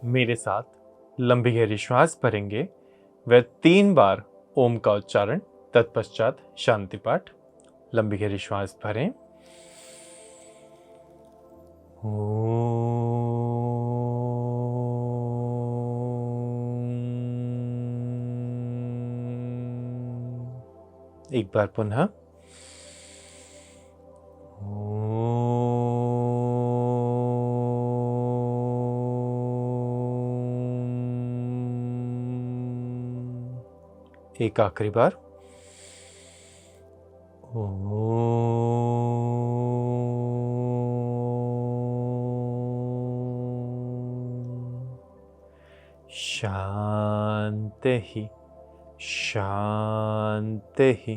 मेरे साथ लंबी गहरी श्वास भरेंगे व 3 बार ओम का उच्चारण, तत्पश्चात शांति पाठ। लंबी गहरी श्वास भरें। एक बार पुनः। एक आखिरी बार। शांति ही शांति ही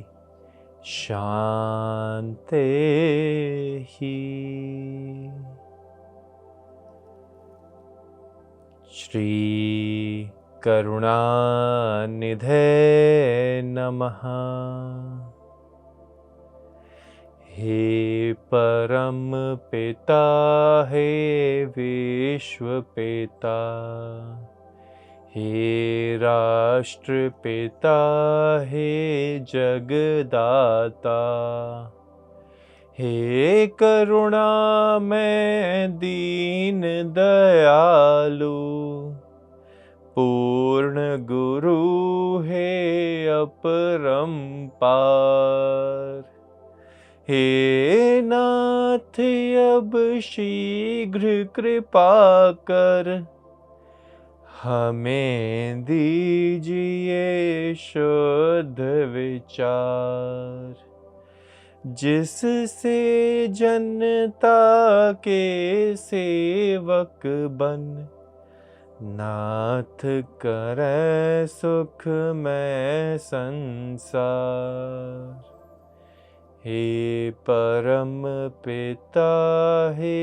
शांति ही। श्री करुणानिधे नमः। हे परम पिता, हे विश्व पिता, हे राष्ट्र पिता, हे जगदाता, हे करुणामय दीन दयालु, पूर्ण गुरु, हे अपरंपार, हे नाथ अब शीघ्र कृपा कर, हमें दीजिए शुद्ध विचार, जिससे जनता के सेवक बन, नाथ करे सुखमय संसार। हे परम पिता, हे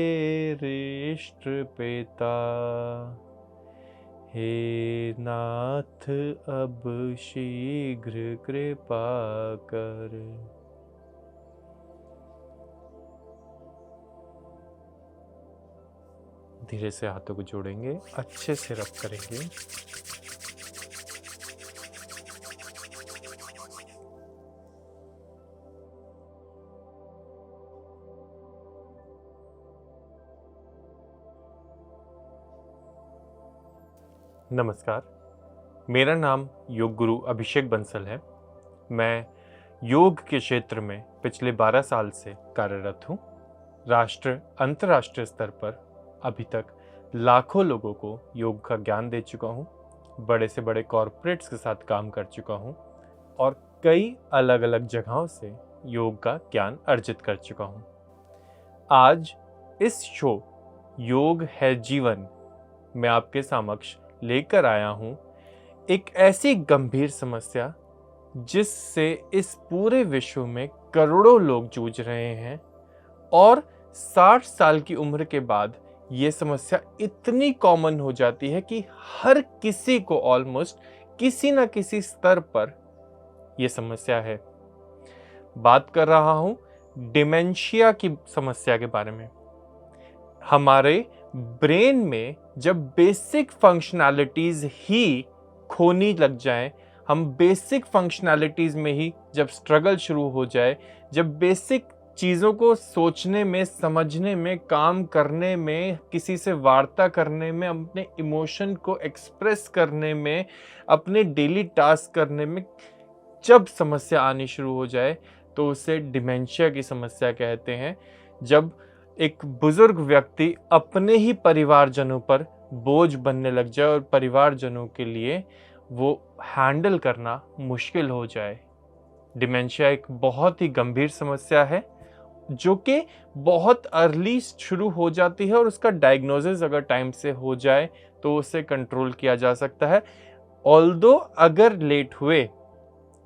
इष्ट पिता, हे नाथ अब शीघ्र कृपा कर। धीरे से हाथों को जोड़ेंगे, अच्छे से रब करेंगे। नमस्कार, मेरा नाम योग गुरु अभिषेक बंसल है। मैं योग के क्षेत्र में पिछले 12 साल से कार्यरत हूँ। राष्ट्र अंतर्राष्ट्रीय स्तर पर अभी तक लाखों लोगों को योग का ज्ञान दे चुका हूँ। बड़े से बड़े कॉरपोरेट्स के साथ काम कर चुका हूँ और कई अलग अलग जगहों से योग का ज्ञान अर्जित कर चुका हूँ। आज इस शो योग है जीवन में आपके समक्ष लेकर आया हूँ एक ऐसी गंभीर समस्या जिससे इस पूरे विश्व में करोड़ों लोग जूझ रहे हैं और 60 साल की उम्र के बाद ये समस्या इतनी कॉमन हो जाती है कि हर किसी को ऑलमोस्ट किसी न किसी स्तर पर यह समस्या है। बात कर रहा हूं डिमेंशिया की समस्या के बारे में। हमारे ब्रेन में जब बेसिक फंक्शनैलिटीज ही खोनी लग जाए, हम बेसिक फंक्शनैलिटीज में ही जब स्ट्रगल शुरू हो जाए, जब बेसिक चीज़ों को सोचने में, समझने में, काम करने में, किसी से वार्ता करने में, अपने इमोशन को एक्सप्रेस करने में, अपने डेली टास्क करने में जब समस्या आनी शुरू हो जाए तो उसे डिमेंशिया की समस्या कहते हैं। जब एक बुजुर्ग व्यक्ति अपने ही परिवारजनों पर बोझ बनने लग जाए और परिवारजनों के लिए वो हैंडल करना मुश्किल हो जाए। डिमेंशिया एक बहुत ही गंभीर समस्या है जो कि बहुत अर्ली शुरू हो जाती है और उसका डायग्नोसिस अगर टाइम से हो जाए तो उसे कंट्रोल किया जा सकता है। ऑल्दो अगर लेट हुए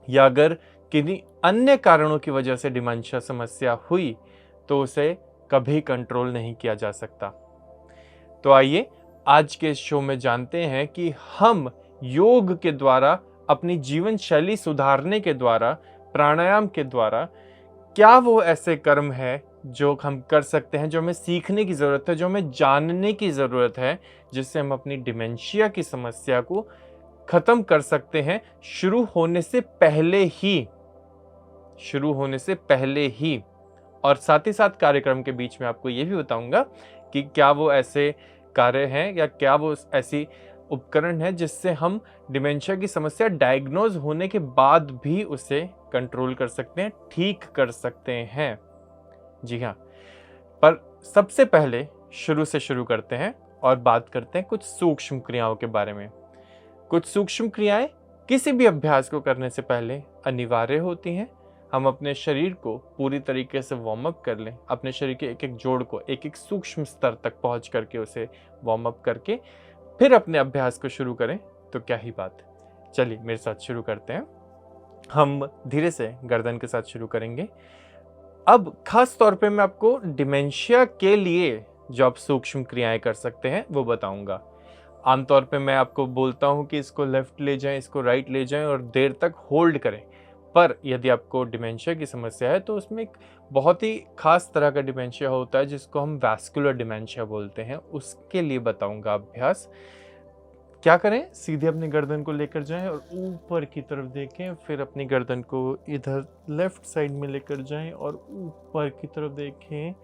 या अगर किन्हीं अन्य कारणों की वजह से डिमेंशिया समस्या हुई तो उसे कभी कंट्रोल नहीं किया जा सकता। तो आइए आज के इस शो में जानते हैं कि हम योग के द्वारा, अपनी जीवन शैली सुधारने के द्वारा, प्राणायाम के द्वारा क्या वो ऐसे कर्म है जो हम कर सकते हैं, जो हमें सीखने की ज़रूरत है, जो हमें जानने की ज़रूरत है, जिससे हम अपनी डिमेंशिया की समस्या को ख़त्म कर सकते हैं शुरू होने से पहले ही। और साथ ही साथ कार्यक्रम के बीच में आपको ये भी बताऊंगा कि क्या वो ऐसे कार्य हैं या क्या वो ऐसी उपकरण है जिससे हम डिमेंशिया की समस्या डायग्नोज होने के बाद भी उसे कंट्रोल कर सकते हैं, ठीक कर सकते हैं। जी हाँ, पर सबसे पहले शुरू से शुरू करते हैं और बात करते हैं कुछ सूक्ष्म क्रियाओं के बारे में। कुछ सूक्ष्म क्रियाएं किसी भी अभ्यास को करने से पहले अनिवार्य होती हैं। हम अपने शरीर को पूरी तरीके से वार्म अप कर लें, अपने शरीर के एक एक जोड़ को एक एक सूक्ष्म स्तर तक पहुंच करके उसे वार्म अप करके फिर अपने अभ्यास को शुरू करें तो क्या ही बात है। चलिए मेरे साथ शुरू करते हैं। हम धीरे से गर्दन के साथ शुरू करेंगे। अब खास तौर पे मैं आपको डिमेंशिया के लिए जो आप सूक्ष्म क्रियाएं कर सकते हैं वो बताऊंगा। आमतौर पे मैं आपको बोलता हूं कि इसको लेफ्ट ले जाएं, इसको राइट ले जाएं और देर तक होल्ड करें। पर यदि आपको डिमेंशिया की समस्या है तो उसमें एक बहुत ही खास तरह का डिमेंशिया होता है जिसको हम वैस्कुलर डिमेंशिया बोलते हैं। उसके लिए बताऊंगा अभ्यास। क्या करें, सीधे अपनी गर्दन को लेकर जाएं और ऊपर की तरफ देखें, फिर अपनी गर्दन को इधर लेफ्ट साइड में लेकर जाएं और ऊपर की तरफ देखें।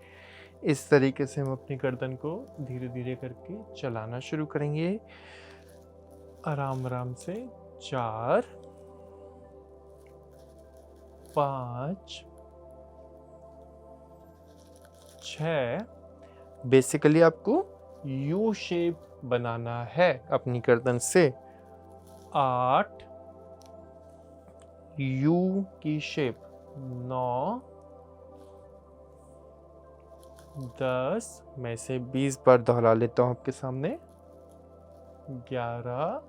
इस तरीके से हम अपनी गर्दन को धीरे धीरे करके चलाना शुरू करेंगे, आराम आराम से। 4 5 6। बेसिकली आपको यू शेप बनाना है अपनी गर्दन से। 8 यू की शेप। 9 10, मैं इसे 20 बार दोहरा लेता हूं आपके सामने। 11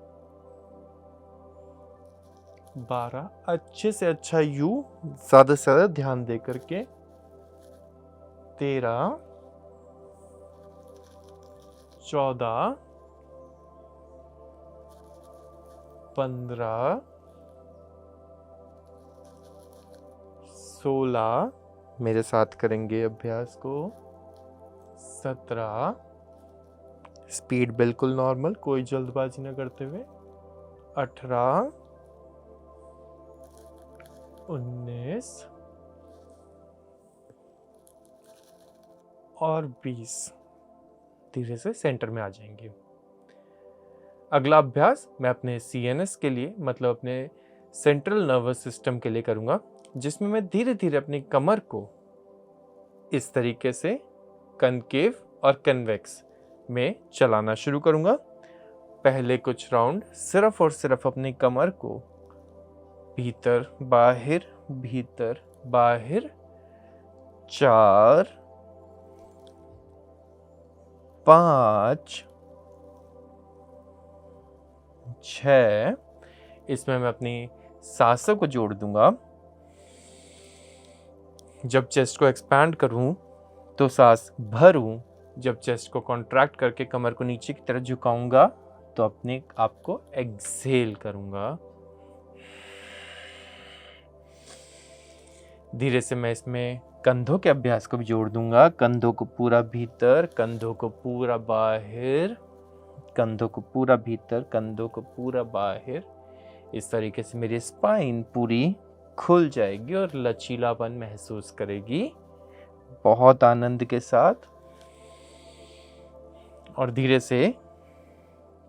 12, अच्छे से अच्छा यू, ज्यादा से ज्यादा ध्यान दे करके। 13 14 15 16, मेरे साथ करेंगे अभ्यास को। 17, स्पीड बिल्कुल नॉर्मल, कोई जल्दबाजी न करते हुए। 18 19 और 20। धीरे से सेंटर में आ जाएंगे। अगला अभ्यास मैं अपने CNS के लिए, मतलब अपने सेंट्रल नर्वस सिस्टम के लिए करूंगा, जिसमें मैं धीरे धीरे अपनी कमर को इस तरीके से कनकेव और कन्वेक्स में चलाना शुरू करूंगा। पहले कुछ राउंड सिर्फ और सिर्फ अपनी कमर को भीतर बाहर भीतर बाहर। 4 5 6, इसमें मैं अपनी सांसों को जोड़ दूंगा। जब चेस्ट को एक्सपैंड करूं तो सांस भरूं, जब चेस्ट को कॉन्ट्रैक्ट करके कमर को नीचे की तरफ झुकाऊंगा तो अपने आप को एक्सहेल करूंगा। धीरे से मैं इसमें कंधों के अभ्यास को भी जोड़ दूंगा। कंधों को पूरा भीतर, कंधों को पूरा बाहर, कंधों को पूरा भीतर, कंधों को पूरा बाहर। इस तरीके से मेरी स्पाइन पूरी खुल जाएगी और लचीलापन महसूस करेगी बहुत आनंद के साथ। और धीरे से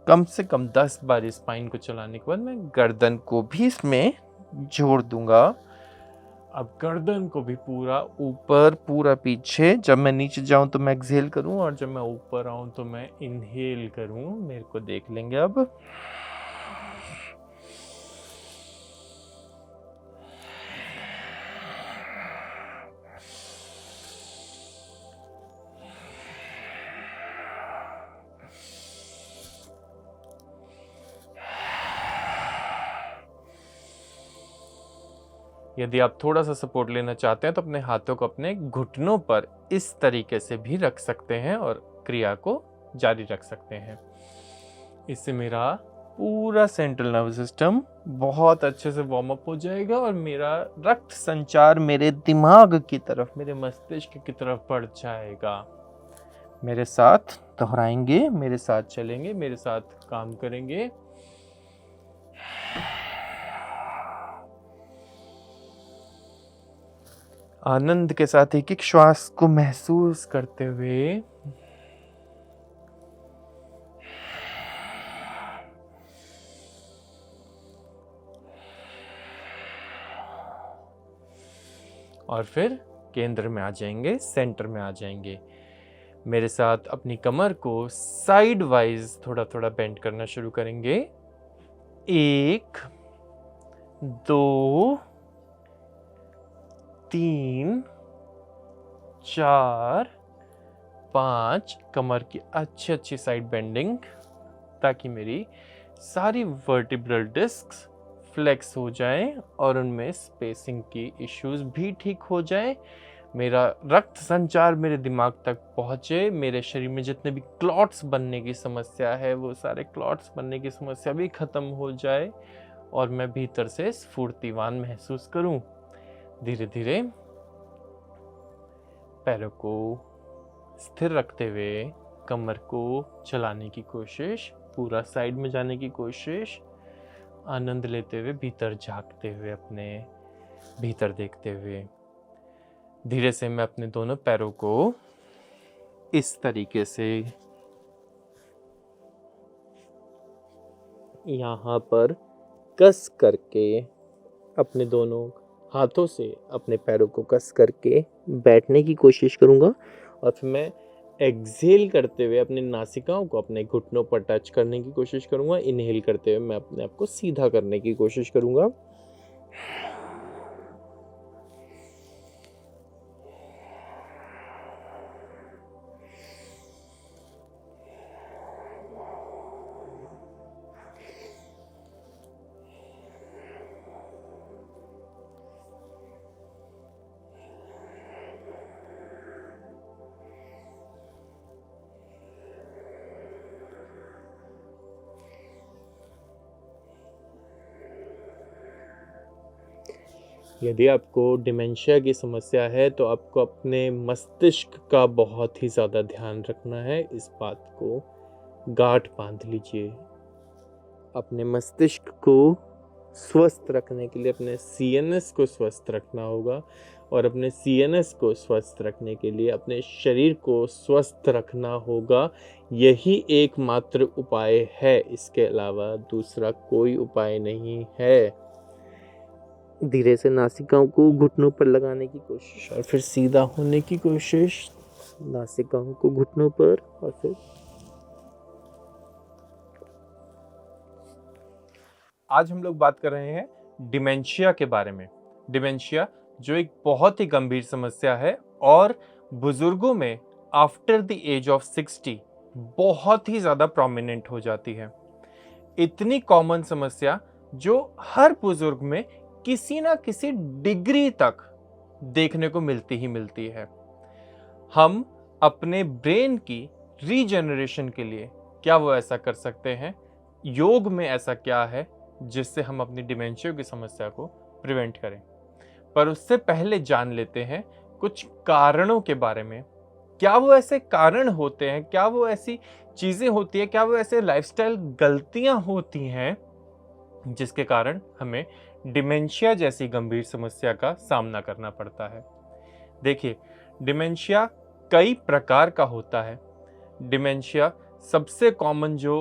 कम 10 बार स्पाइन को चलाने के बाद मैं गर्दन को भी इसमें जोड़ दूंगा। अब गर्दन को भी पूरा ऊपर पूरा पीछे। जब मैं नीचे जाऊं तो मैं एक्सहेल करूं और जब मैं ऊपर आऊं तो मैं इनहेल करूं। मेरे को देख लेंगे अब। यदि आप थोड़ा सा सपोर्ट लेना चाहते हैं तो अपने हाथों को अपने घुटनों पर इस तरीके से भी रख सकते हैं और क्रिया को जारी रख सकते हैं। इससे मेरा पूरा सेंट्रल नर्वस सिस्टम बहुत अच्छे से वार्म अप हो जाएगा और मेरा रक्त संचार मेरे दिमाग की तरफ, मेरे मस्तिष्क की तरफ बढ़ जाएगा। मेरे साथ दोहराएंगे, मेरे साथ चलेंगे, मेरे साथ काम करेंगे। आनंद के साथ एक एक श्वास को महसूस करते हुए और फिर केंद्र में आ जाएंगे, सेंटर में आ जाएंगे। मेरे साथ अपनी कमर को साइड वाइज थोड़ा थोड़ा बेंड करना शुरू करेंगे। 1 2 3 4 5। कमर की अच्छी अच्छी साइड बेंडिंग, ताकि मेरी सारी वर्टिब्रल डिस्क्स फ्लेक्स हो जाएं और उनमें स्पेसिंग की इश्यूज भी ठीक हो जाएं। मेरा रक्त संचार मेरे दिमाग तक पहुंचे, मेरे शरीर में जितने भी क्लॉट्स बनने की समस्या है वो सारे क्लॉट्स बनने की समस्या भी खत्म हो जाए और मैं भीतर से स्फूर्तिवान महसूस करूं। धीरे धीरे पैरों को स्थिर रखते हुए कमर को चलाने की कोशिश, पूरा साइड में जाने की कोशिश, आनंद लेते हुए, भीतर झांकते हुए, अपने भीतर देखते हुए। धीरे से मैं अपने दोनों पैरों को इस तरीके से यहाँ पर कस करके, अपने दोनों हाथों से अपने पैरों को कस करके बैठने की कोशिश करूँगा और फिर मैं एक्सहेल करते हुए अपने नासिकाओं को अपने घुटनों पर टच करने की कोशिश करूँगा। इनहेल करते हुए मैं अपने आप को सीधा करने की कोशिश करूँगा। यदि आपको डिमेंशिया की समस्या है तो आपको अपने मस्तिष्क का बहुत ही ज़्यादा ध्यान रखना है। इस बात को गांठ बांध लीजिए। अपने मस्तिष्क को स्वस्थ रखने के लिए अपने सीएनएस को स्वस्थ रखना होगा और अपने सीएनएस को स्वस्थ रखने के लिए अपने शरीर को स्वस्थ रखना होगा। यही एकमात्र उपाय है, इसके अलावा दूसरा कोई उपाय नहीं है। धीरे से नासिकाओं को घुटनों पर लगाने की कोशिश और फिर सीधा होने की कोशिश। नासिकाओं को घुटनों पर और फिर आज हम लोग बात कर रहे हैं डिमेंशिया के बारे में। डिमेंशिया जो एक बहुत ही गंभीर समस्या है और बुजुर्गों में आफ्टर द एज ऑफ 60 बहुत ही ज़्यादा प्रोमिनेंट हो जाती है। इतनी कॉमन समस्या जो हर बुजुर्ग में किसी ना किसी डिग्री तक देखने को मिलती ही मिलती है। हम अपने ब्रेन की रीजनरेशन के लिए क्या वो ऐसा कर सकते हैं? योग में ऐसा क्या है जिससे हम अपनी डिमेंशिया की समस्या को प्रिवेंट करें? पर उससे पहले जान लेते हैं कुछ कारणों के बारे में। क्या वो ऐसे कारण होते हैं, क्या वो ऐसी चीजें होती है, क्या वो ऐसे लाइफस्टाइल गलतियां होती हैं जिसके कारण हमें डिमेंशिया जैसी गंभीर समस्या का सामना करना पड़ता है? देखिए, डिमेंशिया कई प्रकार का होता है। डिमेंशिया सबसे कॉमन जो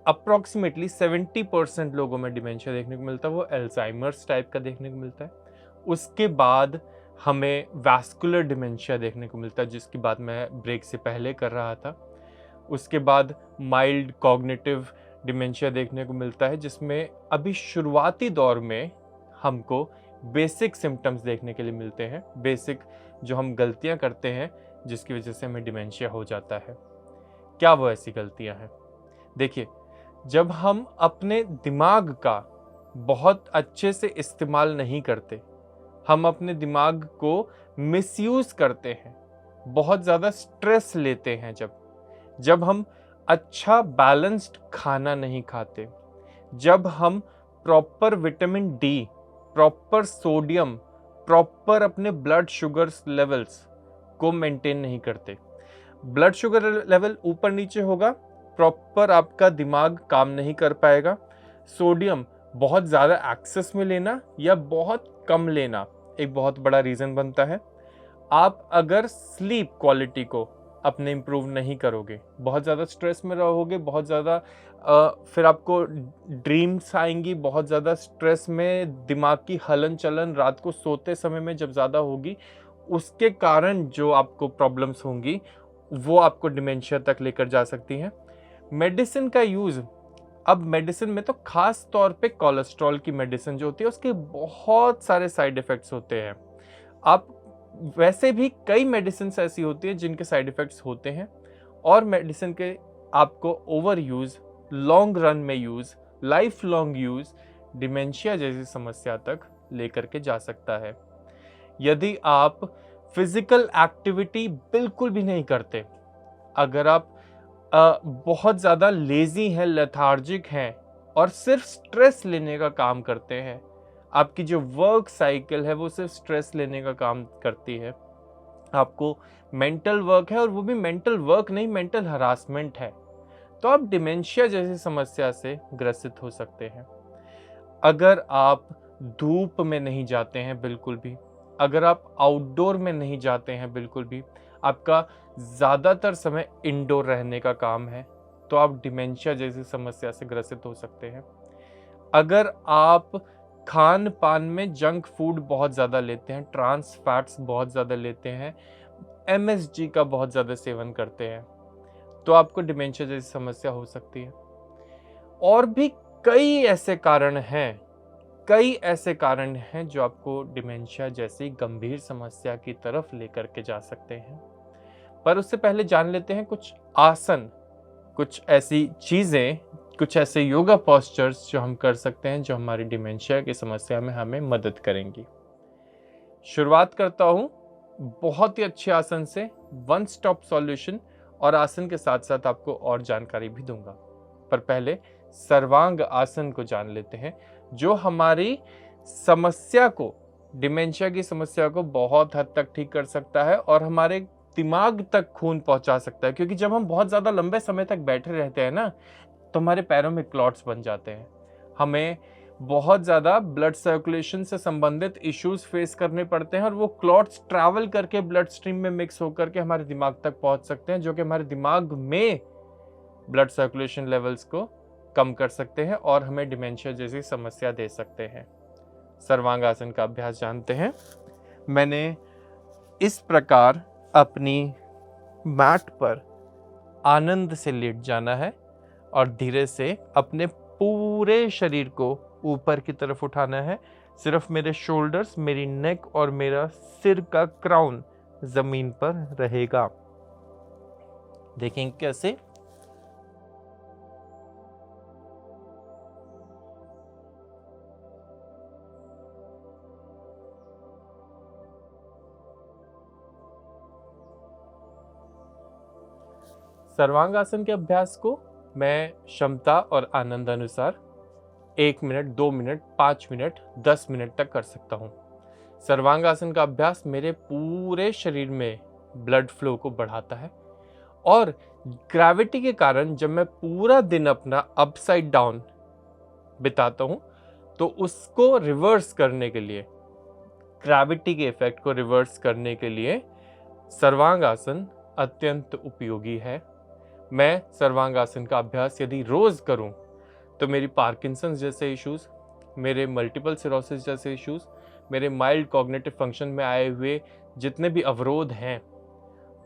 अप्रॉक्सीमेटली 70% लोगों में डिमेंशिया देखने को मिलता है वो अल्जाइमर्स टाइप का देखने को मिलता है। उसके बाद हमें वैस्कुलर डिमेंशिया देखने को मिलता है, जिसकी बात मैं ब्रेक से पहले कर रहा था। उसके बाद माइल्ड कॉग्निटिव डिमेंशिया देखने को मिलता है, जिसमें अभी शुरुआती दौर में हमको बेसिक सिम्टम्स देखने के लिए मिलते हैं, बेसिक जो हम गलतियां करते हैं जिसकी वजह से हमें डिमेंशिया हो जाता है। क्या वो ऐसी गलतियां हैं? देखिए, जब हम अपने दिमाग का बहुत अच्छे से इस्तेमाल नहीं करते, हम अपने दिमाग को मिसयूज करते हैं, बहुत ज़्यादा स्ट्रेस लेते हैं, जब हम अच्छा बैलेंस्ड खाना नहीं खाते, जब हम proper vitamin D, proper sodium, proper अपने ब्लड शुगर लेवल्स को मेंटेन नहीं करते। ब्लड शुगर लेवल ऊपर नीचे होगा, प्रॉपर आपका दिमाग काम नहीं कर पाएगा। सोडियम बहुत ज़्यादा एक्सेस में लेना या बहुत कम लेना एक बहुत बड़ा रीज़न बनता है। आप अगर स्लीप क्वालिटी को अपने इम्प्रूव नहीं करोगे, बहुत ज़्यादा स्ट्रेस में रहोगे, बहुत ज़्यादा फिर आपको ड्रीम्स आएंगी, बहुत ज़्यादा स्ट्रेस में दिमाग की हलन चलन रात को सोते समय में जब ज़्यादा होगी, उसके कारण जो आपको प्रॉब्लम्स होंगी वो आपको डिमेंशिया तक लेकर जा सकती हैं। मेडिसिन का यूज़, अब मेडिसिन में तो खास तौर पे कोलेस्ट्रॉल की मेडिसिन जो होती है उसके बहुत सारे साइड इफ़ेक्ट्स होते हैं। आप वैसे भी कई मेडिसिन ऐसी होती है जिनके साइड इफ़ेक्ट्स होते हैं, और मेडिसिन के आपको ओवर यूज़, लॉन्ग रन में use, life long use dementia जैसी समस्या तक लेकर के जा सकता है। यदि आप फिजिकल एक्टिविटी बिल्कुल भी नहीं करते, अगर आप बहुत ज़्यादा लेज़ी हैं, लेथार्जिक हैं और सिर्फ स्ट्रेस लेने का काम करते हैं, आपकी जो वर्क साइकिल है वो सिर्फ स्ट्रेस लेने का काम करती है, आपको मेंटल वर्क है और वो भी मेंटल वर्क नहीं, मेंटल हरासमेंट है, तो आप डिमेंशिया जैसी समस्या से ग्रसित हो सकते हैं। अगर आप धूप में नहीं जाते हैं बिल्कुल भी, अगर आप आउटडोर में नहीं जाते हैं बिल्कुल भी, आपका ज़्यादातर समय इंडोर रहने का काम है, तो आप डिमेंशिया जैसी समस्या से ग्रसित हो सकते हैं। अगर आप खान पान में जंक फूड बहुत ज़्यादा लेते हैं, ट्रांस फैट्स बहुत ज़्यादा लेते हैं, एमएसजी का बहुत ज़्यादा सेवन करते हैं, तो आपको डिमेंशिया जैसी समस्या हो सकती है। और भी कई ऐसे कारण हैं, कई ऐसे कारण हैं जो आपको डिमेंशिया जैसी गंभीर समस्या की तरफ लेकर के जा सकते हैं। पर उससे पहले जान लेते हैं कुछ आसन, कुछ ऐसी चीज़ें, कुछ ऐसे योगा पोस्चर्स जो हम कर सकते हैं जो हमारी डिमेंशिया की समस्या में हमें मदद करेंगी। शुरुआत करता हूँ बहुत ही अच्छे आसन से, वन स्टॉप सॉल्यूशन, और आसन के साथ साथ आपको और जानकारी भी दूंगा। पर पहले सर्वांग आसन को जान लेते हैं, जो हमारी समस्या को, डिमेंशिया की समस्या को बहुत हद तक ठीक कर सकता है और हमारे दिमाग तक खून पहुंचा सकता है। क्योंकि जब हम बहुत ज़्यादा लंबे समय तक बैठे रहते हैं ना, तो हमारे पैरों में क्लॉट्स बन जाते हैं, हमें बहुत ज़्यादा ब्लड सर्कुलेशन से संबंधित इश्यूज फेस करने पड़ते हैं, और वो क्लॉट्स ट्रैवल करके ब्लड स्ट्रीम में मिक्स होकर के हमारे दिमाग तक पहुंच सकते हैं, जो कि हमारे दिमाग में ब्लड सर्कुलेशन लेवल्स को कम कर सकते हैं और हमें डिमेंशिया जैसी समस्या दे सकते हैं। सर्वांग आसन का अभ्यास जानते हैं। मैंने इस प्रकार अपनी मैट पर आनंद से लेट जाना है और धीरे से अपने पूरे शरीर को ऊपर की तरफ उठाना है। सिर्फ मेरे शोल्डर्स, मेरी नेक और मेरा सिर का क्राउन जमीन पर रहेगा। देखें कैसे। सर्वांगासन के अभ्यास को मैं क्षमता और आनंद अनुसार 1 मिनट, 2 मिनट, 5 मिनट, 10 मिनट तक कर सकता हूँ। सर्वांगासन का अभ्यास मेरे पूरे शरीर में ब्लड फ्लो को बढ़ाता है, और ग्रेविटी के कारण जब मैं पूरा दिन अपना अपसाइड डाउन बिताता हूँ, तो उसको रिवर्स करने के लिए, ग्रेविटी के इफेक्ट को रिवर्स करने के लिए सर्वांगासन अत्यंत उपयोगी है। मैं सर्वांगासन का अभ्यास यदि रोज़ करूं, तो मेरी पार्किंसंस जैसे इश्यूज़, मेरे मल्टीपल सिरोसिस जैसे इश्यूज़, मेरे माइल्ड कॉग्निटिव फंक्शन में आए हुए जितने भी अवरोध हैं,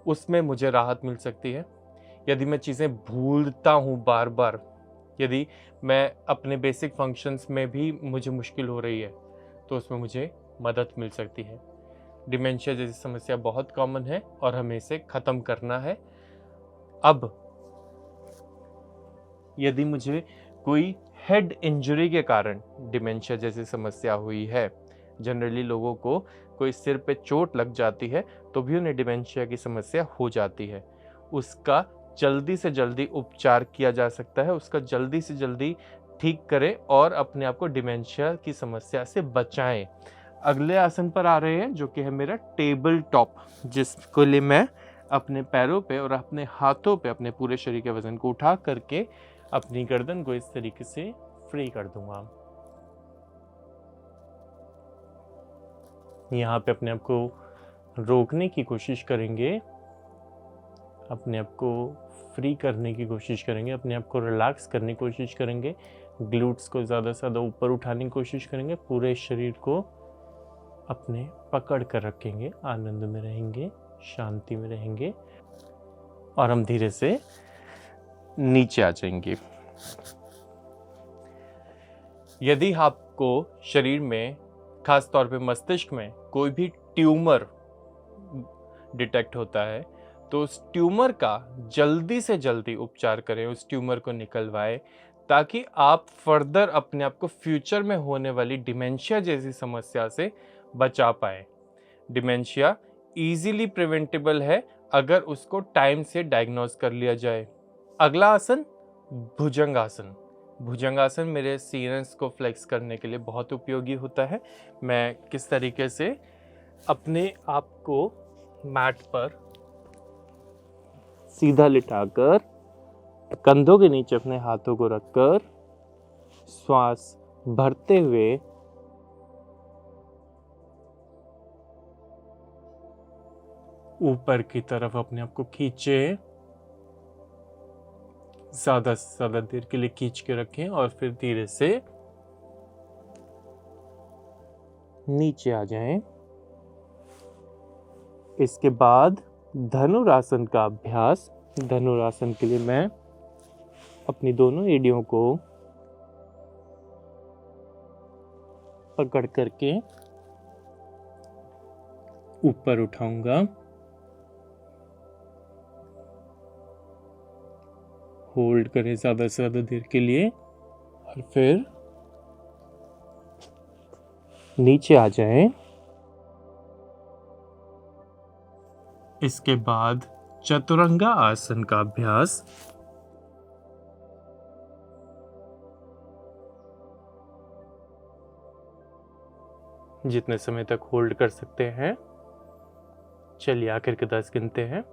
उसमें मुझे राहत मिल सकती है। यदि मैं चीज़ें भूलता हूँ बार बार, यदि मैं अपने बेसिक फंक्शंस में भी मुझे मुश्किल हो रही है, तो उसमें मुझे मदद मिल सकती है। डिमेंशिया जैसी समस्या बहुत कॉमन है और हमें इसे ख़त्म करना है। अब यदि मुझे कोई हेड इंजरी के कारण डिमेंशिया जैसी समस्या हुई है, जनरली लोगों को कोई सिर पे चोट लग जाती है तो भी उन्हें डिमेंशिया की समस्या हो जाती है, उसका जल्दी से जल्दी उपचार किया जा सकता है, उसका जल्दी से जल्दी ठीक करें और अपने आप को डिमेंशिया की समस्या से बचाएं। अगले आसन पर आ रहे हैं जो कि है मेरा टेबल टॉप, जिसके लिए मैं अपने पैरों पे और अपने हाथों पे अपने पूरे शरीर के वजन को उठा करके अपनी गर्दन को इस तरीके से फ्री कर दूंगा। यहाँ पे अपने आप को रोकने की कोशिश करेंगे, अपने आप को फ्री करने की कोशिश करेंगे, अपने आप को रिलैक्स करने की कोशिश करेंगे, ग्लूट्स को ज़्यादा से ज़्यादा ऊपर उठाने की कोशिश करेंगे, पूरे शरीर को अपने पकड़ कर रखेंगे, आनंद में रहेंगे, शांति में रहेंगे और हम धीरे से नीचे आ जाएंगे। यदि आपको शरीर में, खास तौर पे मस्तिष्क में कोई भी ट्यूमर डिटेक्ट होता है तो उस ट्यूमर का जल्दी से जल्दी उपचार करें, उस ट्यूमर को निकलवाएं, ताकि आप फर्दर अपने आप को फ्यूचर में होने वाली डिमेंशिया जैसी समस्या से बचा पाए। डिमेंशिया इजीली प्रिवेंटेबल है अगर उसको टाइम से डायग्नोज कर लिया जाए। अगला आसन भुजंगासन। भुजंगासन मेरे सीनस को फ्लेक्स करने के लिए बहुत उपयोगी होता है। मैं किस तरीके से अपने आप को मैट पर सीधा लिटाकर, कंधों के नीचे अपने हाथों को रखकर, श्वास भरते हुए ऊपर की तरफ अपने आप को खींचे, ज्यादा से ज्यादा देर के लिए खींच के रखें और फिर धीरे से नीचे आ जाएं। इसके बाद धनुरासन का अभ्यास। धनुरासन के लिए मैं अपनी दोनों एड़ियों को पकड़ करके ऊपर उठाऊंगा, होल्ड करें ज़्यादा से ज़्यादा देर के लिए और फिर नीचे आ जाएं। इसके बाद चतुरंगा आसन का अभ्यास। जितने समय तक होल्ड कर सकते हैं। चलिए आखिर के 10 गिनते हैं।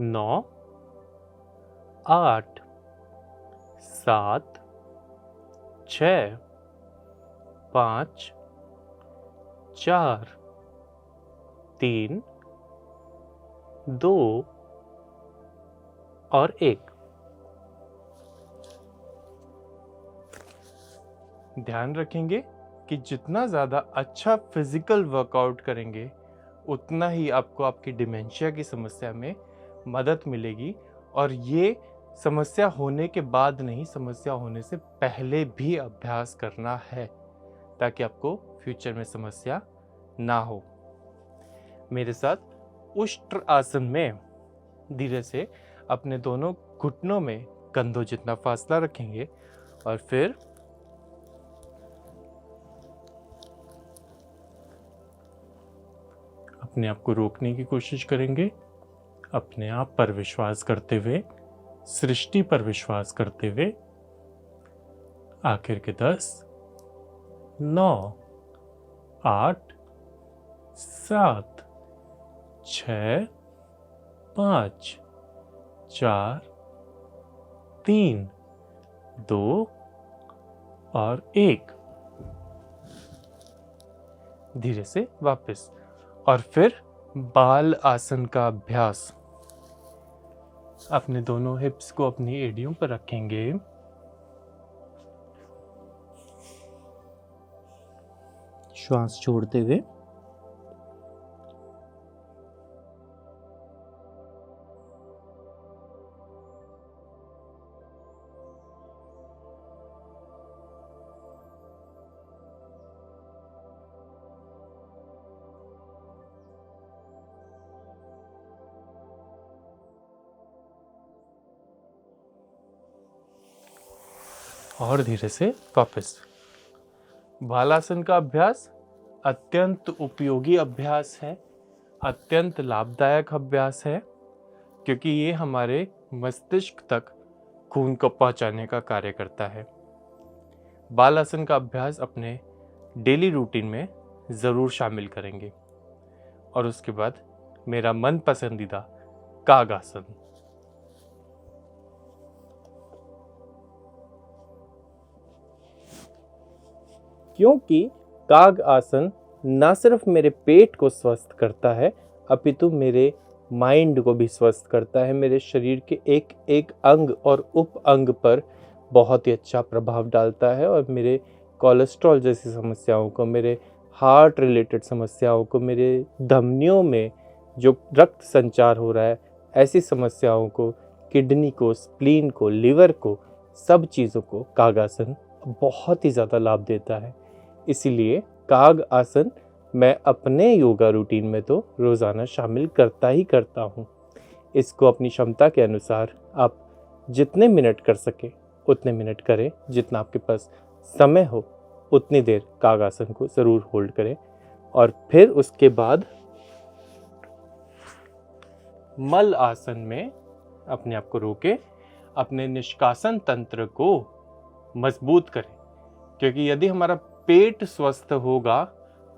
9, 8, 7, 6, 5, 4, 3, 2 और 1। ध्यान रखेंगे कि जितना ज़्यादा अच्छा फिजिकल वर्कआउट करेंगे उतना ही आपको आपकी डिमेंशिया की समस्या में मदद मिलेगी। और ये समस्या होने के बाद नहीं, समस्या होने से पहले भी अभ्यास करना है ताकि आपको फ्यूचर में समस्या ना हो। मेरे साथ उष्ट्र आसन में धीरे से अपने दोनों घुटनों में कंधों जितना फासला रखेंगे और फिर अपने आप को रोकने की कोशिश करेंगे, अपने आप पर विश्वास करते हुए, सृष्टि पर विश्वास करते हुए। आखिर के 10, 9, 8, 7, 6, 5, 4, 3, 2 और 1। धीरे से वापस और फिर बाल आसन का अभ्यास। अपने दोनों हिप्स को अपनी एड़ियों पर रखेंगे, श्वास छोड़ते हुए और धीरे से वापस। बालासन का अभ्यास अत्यंत उपयोगी अभ्यास है, अत्यंत लाभदायक अभ्यास है, क्योंकि ये हमारे मस्तिष्क तक खून को पहुंचाने का कार्य करता है। बाल आसन का अभ्यास अपने डेली रूटीन में ज़रूर शामिल करेंगे। और उसके बाद मेरा मन पसंदीदा काग आसन। क्योंकि काग आसन ना सिर्फ मेरे पेट को स्वस्थ करता है, अपितु मेरे माइंड को भी स्वस्थ करता है। मेरे शरीर के एक एक अंग और उप अंग पर बहुत ही अच्छा प्रभाव डालता है और मेरे कोलेस्ट्रॉल जैसी समस्याओं को, मेरे हार्ट रिलेटेड समस्याओं को, मेरे धमनियों में जो रक्त संचार हो रहा है ऐसी समस्याओं को, किडनी को, स्प्लीन को, लिवर को, सब चीज़ों को काग आसन बहुत ही ज़्यादा लाभ देता है। इसीलिए काग आसन मैं अपने योगा रूटीन में तो रोज़ाना शामिल करता ही करता हूँ। इसको अपनी क्षमता के अनुसार आप जितने मिनट कर सके उतने मिनट करें, जितना आपके पास समय हो उतनी देर काग आसन को ज़रूर होल्ड करें। और फिर उसके बाद मल आसन में अपने आप को रोके, अपने निष्कासन तंत्र को मजबूत करें। क्योंकि यदि हमारा पेट स्वस्थ होगा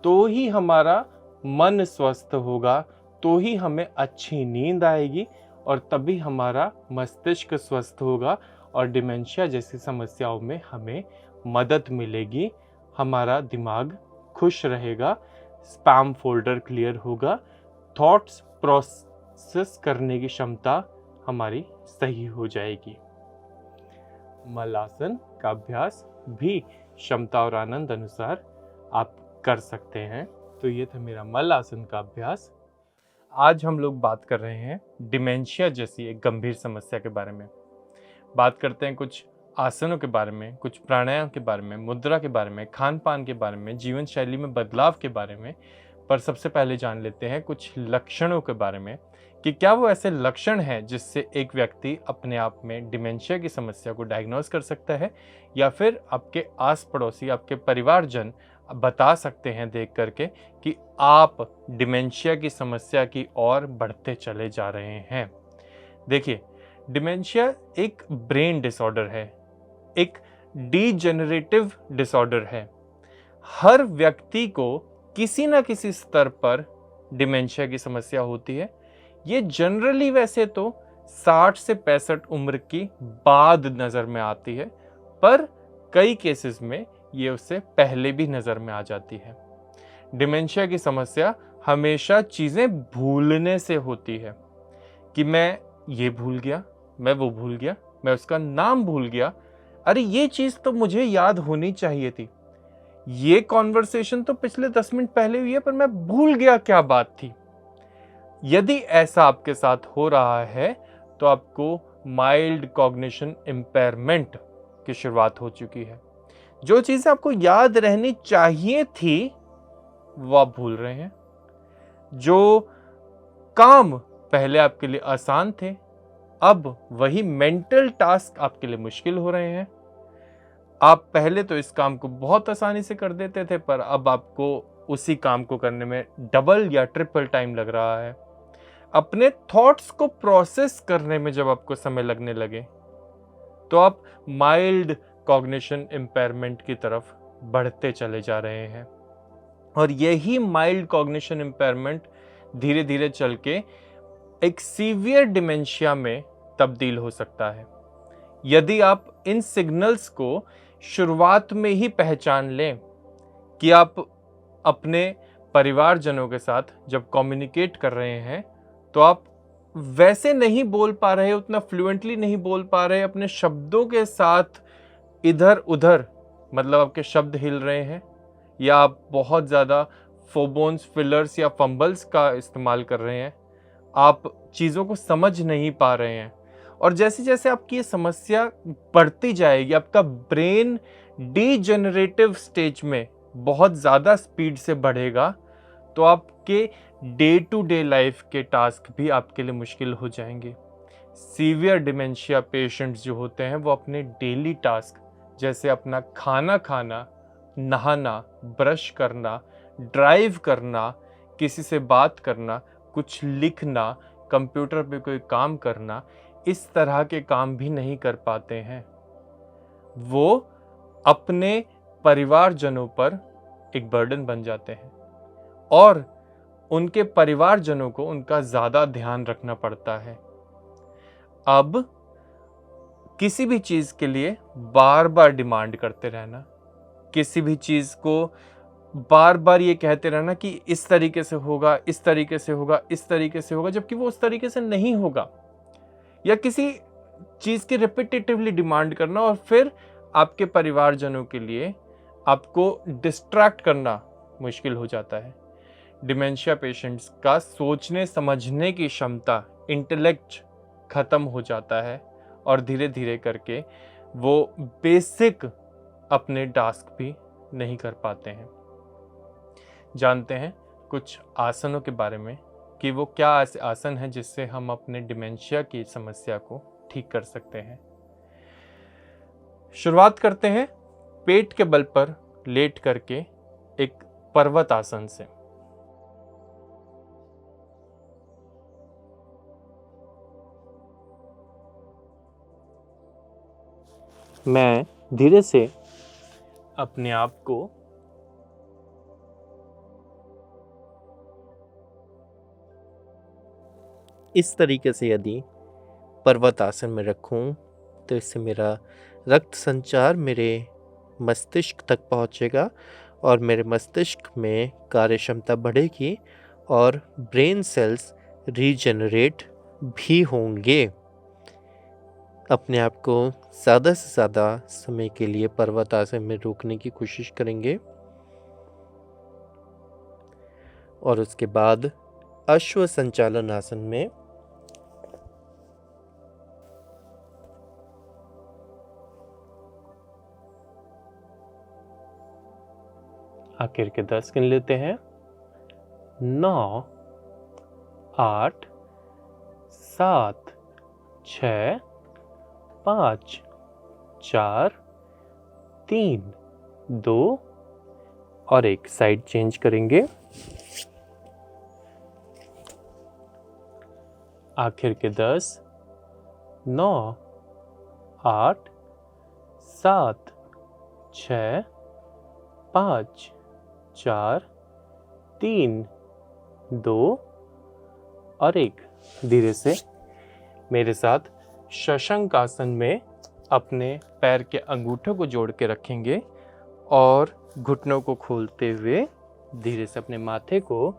तो ही हमारा मन स्वस्थ होगा, तो ही हमें अच्छी नींद आएगी और तभी हमारा मस्तिष्क स्वस्थ होगा और डिमेंशिया जैसी समस्याओं में हमें मदद मिलेगी। हमारा दिमाग खुश रहेगा, स्पैम फोल्डर क्लियर होगा, थॉट्स प्रोसेस करने की क्षमता हमारी सही हो जाएगी। मलासन का अभ्यास भी क्षमता और आनंद अनुसार आप कर सकते हैं। तो ये था मेरा मल आसन का अभ्यास। आज हम लोग बात कर रहे हैं डिमेंशिया जैसी एक गंभीर समस्या के बारे में। बात करते हैं कुछ आसनों के बारे में, कुछ प्राणायाम के बारे में, मुद्रा के बारे में, खान पान के बारे में, जीवन शैली में बदलाव के बारे में। पर सबसे पहले जान लेते हैं कुछ लक्षणों के बारे में कि क्या वो ऐसे लक्षण हैं जिससे एक व्यक्ति अपने आप में डिमेंशिया की समस्या को डायग्नोज कर सकता है, या फिर आपके आस पड़ोसी, आपके परिवारजन बता सकते हैं देख करके कि आप डिमेंशिया की समस्या की ओर बढ़ते चले जा रहे हैं। देखिए, डिमेंशिया एक ब्रेन डिसऑर्डर है, एक डीजेनरेटिव डिसऑर्डर है। हर व्यक्ति को किसी न किसी स्तर पर डिमेंशिया की समस्या होती है। ये जनरली वैसे तो 60 से 65 उम्र की बाद नज़र में आती है, पर कई केसेस में ये उससे पहले भी नज़र में आ जाती है। डिमेंशिया की समस्या हमेशा चीज़ें भूलने से होती है कि मैं ये भूल गया, मैं वो भूल गया, मैं उसका नाम भूल गया, अरे ये चीज़ तो मुझे याद होनी चाहिए थी, ये कॉन्वर्सेशन तो पिछले 10 मिनट पहले हुई है पर मैं भूल गया क्या बात थी। यदि ऐसा आपके साथ हो रहा है तो आपको माइल्ड कॉग्निशन इम्पेयरमेंट की शुरुआत हो चुकी है। जो चीज़ें आपको याद रहनी चाहिए थी वो आप भूल रहे हैं। जो काम पहले आपके लिए आसान थे, अब वही मेंटल टास्क आपके लिए मुश्किल हो रहे हैं। आप पहले तो इस काम को बहुत आसानी से कर देते थे, पर अब आपको उसी काम को करने में डबल या ट्रिपल टाइम लग रहा है। अपने थॉट्स को प्रोसेस करने में जब आपको समय लगने लगे तो आप माइल्ड कॉग्निशन इम्पेयरमेंट की तरफ बढ़ते चले जा रहे हैं। और यही माइल्ड कॉग्निशन इम्पेयरमेंट धीरे धीरे चल के एक सीवियर डिमेंशिया में तब्दील हो सकता है। यदि आप इन सिग्नल्स को शुरुआत में ही पहचान लें कि आप अपने परिवारजनों के साथ जब कम्युनिकेट कर रहे हैं तो आप वैसे नहीं बोल पा रहे, उतना फ्लुएंटली नहीं बोल पा रहे, अपने शब्दों के साथ इधर उधर, मतलब आपके शब्द हिल रहे हैं, या आप बहुत ज़्यादा फोबोन्स, फिलर्स या फंबल्स का इस्तेमाल कर रहे हैं, आप चीज़ों को समझ नहीं पा रहे हैं। और जैसे जैसे आपकी ये समस्या बढ़ती जाएगी, आपका ब्रेन डीजेनरेटिव स्टेज में बहुत ज़्यादा स्पीड से बढ़ेगा, तो आपके डे टू डे लाइफ के टास्क भी आपके लिए मुश्किल हो जाएंगे। सीवियर डिमेंशिया पेशेंट्स जो होते हैं वो अपने डेली टास्क जैसे अपना खाना खाना, नहाना, ब्रश करना, ड्राइव करना, किसी से बात करना, कुछ लिखना, कंप्यूटर पे कोई काम करना, इस तरह के काम भी नहीं कर पाते हैं। वो अपने परिवारजनों पर एक बर्डन बन जाते हैं और उनके परिवारजनों को उनका ज़्यादा ध्यान रखना पड़ता है। अब किसी भी चीज़ के लिए बार-बार डिमांड करते रहना, किसी भी चीज़ को बार-बार ये कहते रहना कि इस तरीके से होगा, इस तरीके से होगा, इस तरीके से होगा, जबकि वो उस तरीके से नहीं होगा, या किसी चीज़ की रिपिटेटिवली डिमांड करना और फिर आपके परिवारजनों के लिए आपको डिस्ट्रैक्ट करना मुश्किल हो जाता है। डिमेंशिया पेशेंट्स का सोचने समझने की क्षमता, इंटेलेक्ट खत्म हो जाता है और धीरे धीरे करके वो बेसिक अपने टास्क भी नहीं कर पाते हैं। जानते हैं कुछ आसनों के बारे में कि वो क्या आसन है जिससे हम अपने डिमेंशिया की समस्या को ठीक कर सकते हैं। शुरुआत करते हैं पेट के बल पर लेट करके एक पर्वत आसन से। मैं धीरे से अपने आप को इस तरीके से यदि पर्वत आसन में रखूं तो इससे मेरा रक्त संचार मेरे मस्तिष्क तक पहुंचेगा और मेरे मस्तिष्क में कार्य क्षमता बढ़ेगी और ब्रेन सेल्स रीजनरेट भी होंगे। अपने आप को ज़्यादा से ज़्यादा समय के लिए पर्वत आसन में रोकने की कोशिश करेंगे और उसके बाद अश्व संचालन आसन में आखिर के 10 गिन लेते हैं। 9, 8, 7, 6, 5, 4, 3, 2 और 1। साइड चेंज करेंगे। आखिर के 10, 9, 8, 7, 6, 5, 4, 3, 2 और 1। धीरे से मेरे साथ शशंक आसन में अपने पैर के अंगूठों को जोड़ के रखेंगे और घुटनों को खोलते हुए धीरे से अपने माथे को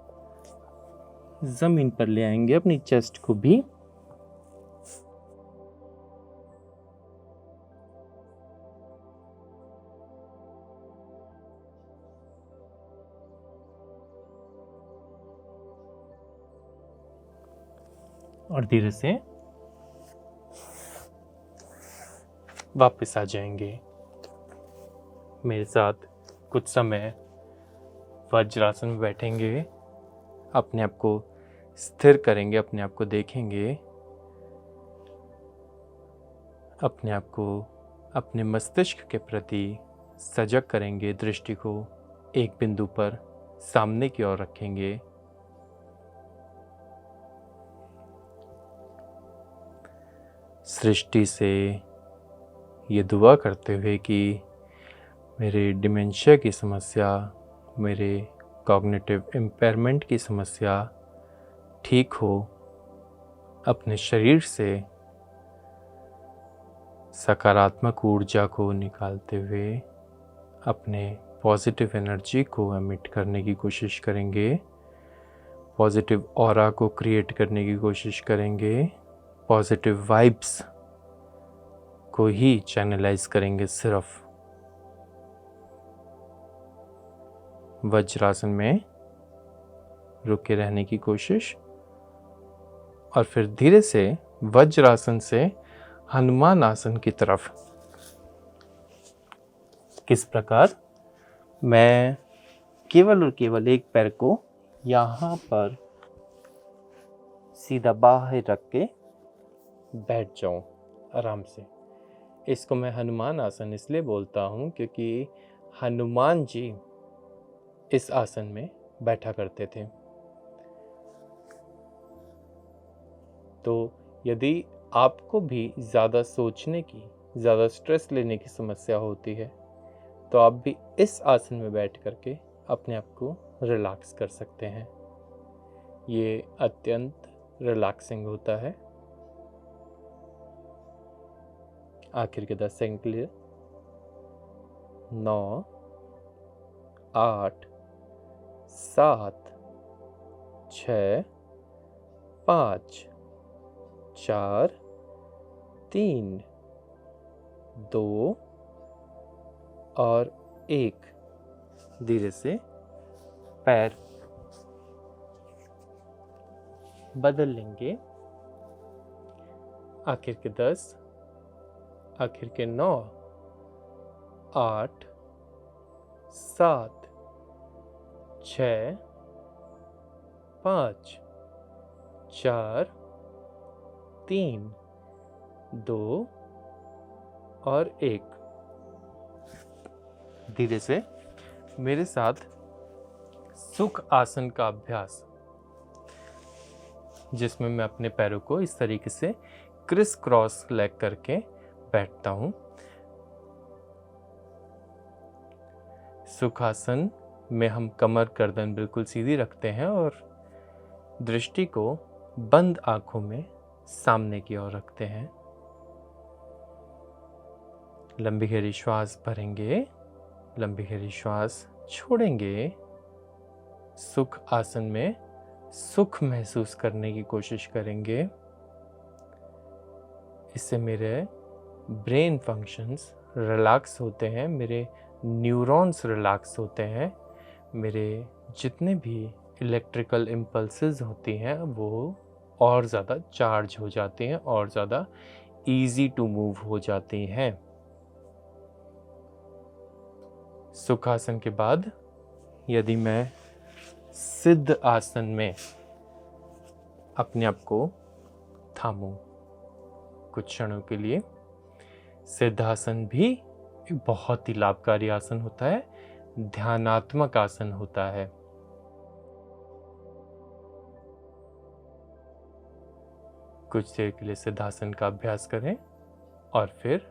जमीन पर ले आएंगे, अपनी चेस्ट को भी। और धीरे से वापस आ जाएंगे। मेरे साथ कुछ समय वज्रासन में बैठेंगे, अपने आप को स्थिर करेंगे, अपने आप को देखेंगे, अपने आप को अपने मस्तिष्क के प्रति सजग करेंगे, दृष्टि को एक बिंदु पर सामने की ओर रखेंगे। सृष्टि से ये दुआ करते हुए कि मेरे डिमेंशिया की समस्या, मेरे कॉग्निटिव इम्पेयरमेंट की समस्या ठीक हो, अपने शरीर से सकारात्मक ऊर्जा को निकालते हुए अपने पॉजिटिव एनर्जी को एमिट करने की कोशिश करेंगे, पॉजिटिव ऑरा को क्रिएट करने की कोशिश करेंगे, पॉजिटिव वाइब्स को ही चैनलाइज करेंगे सिर्फ। वज्रासन में रुके रहने की कोशिश और फिर धीरे से वज्रासन से हनुमान आसन की तरफ। किस प्रकार? मैं केवल और केवल एक पैर को यहाँ पर सीधा बाहर रख के बैठ जाऊं आराम से। इसको मैं हनुमान आसन इसलिए बोलता हूं क्योंकि हनुमान जी इस आसन में बैठा करते थे। तो यदि आपको भी ज़्यादा सोचने की, ज़्यादा स्ट्रेस लेने की समस्या होती है तो आप भी इस आसन में बैठ करके अपने आप को रिलैक्स कर सकते हैं। ये अत्यंत रिलैक्सिंग होता है। आखिर के 10 सेकंड के लिए 9, 8, 7, 6, 5, 4, 3, 2 और 1। धीरे से पैर बदल लेंगे। आखिर के 10, आखिर के 9, 8, 7, 6, 5, 4, 3, 2 और 1। धीरे से मेरे साथ सुख आसन का अभ्यास, जिसमें मैं अपने पैरों को इस तरीके से क्रिस क्रॉस लेग करके बैठता हूं। सुखासन में हम कमर गर्दन बिल्कुल सीधी रखते हैं और दृष्टि को बंद आंखों में सामने की ओर रखते हैं। लंबी गहरी श्वास भरेंगे, लंबी गहरी श्वास छोड़ेंगे। सुख आसन में सुख महसूस करने की कोशिश करेंगे। इससे मेरे ब्रेन फंक्शंस रिलैक्स होते हैं, मेरे न्यूरॉन्स रिलैक्स होते हैं, मेरे जितने भी इलेक्ट्रिकल इम्पल्सेस होती हैं वो और ज़्यादा चार्ज हो जाती हैं और ज़्यादा ईजी टू मूव हो जाती हैं। सुखासन के बाद यदि मैं सिद्ध आसन में अपने आप को थामूं कुछ क्षणों के लिए, सिद्ध आसन भी एक बहुत ही लाभकारी आसन होता है, ध्यानात्मक आसन होता है। कुछ देर के लिए सिद्धासन का अभ्यास करें और फिर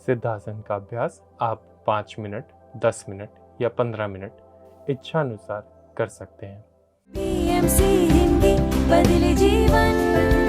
सिद्धासन का अभ्यास आप 5 मिनट, 10 मिनट या 15 मिनट इच्छानुसार कर सकते हैं। PMC हिंदी बदले जीवन।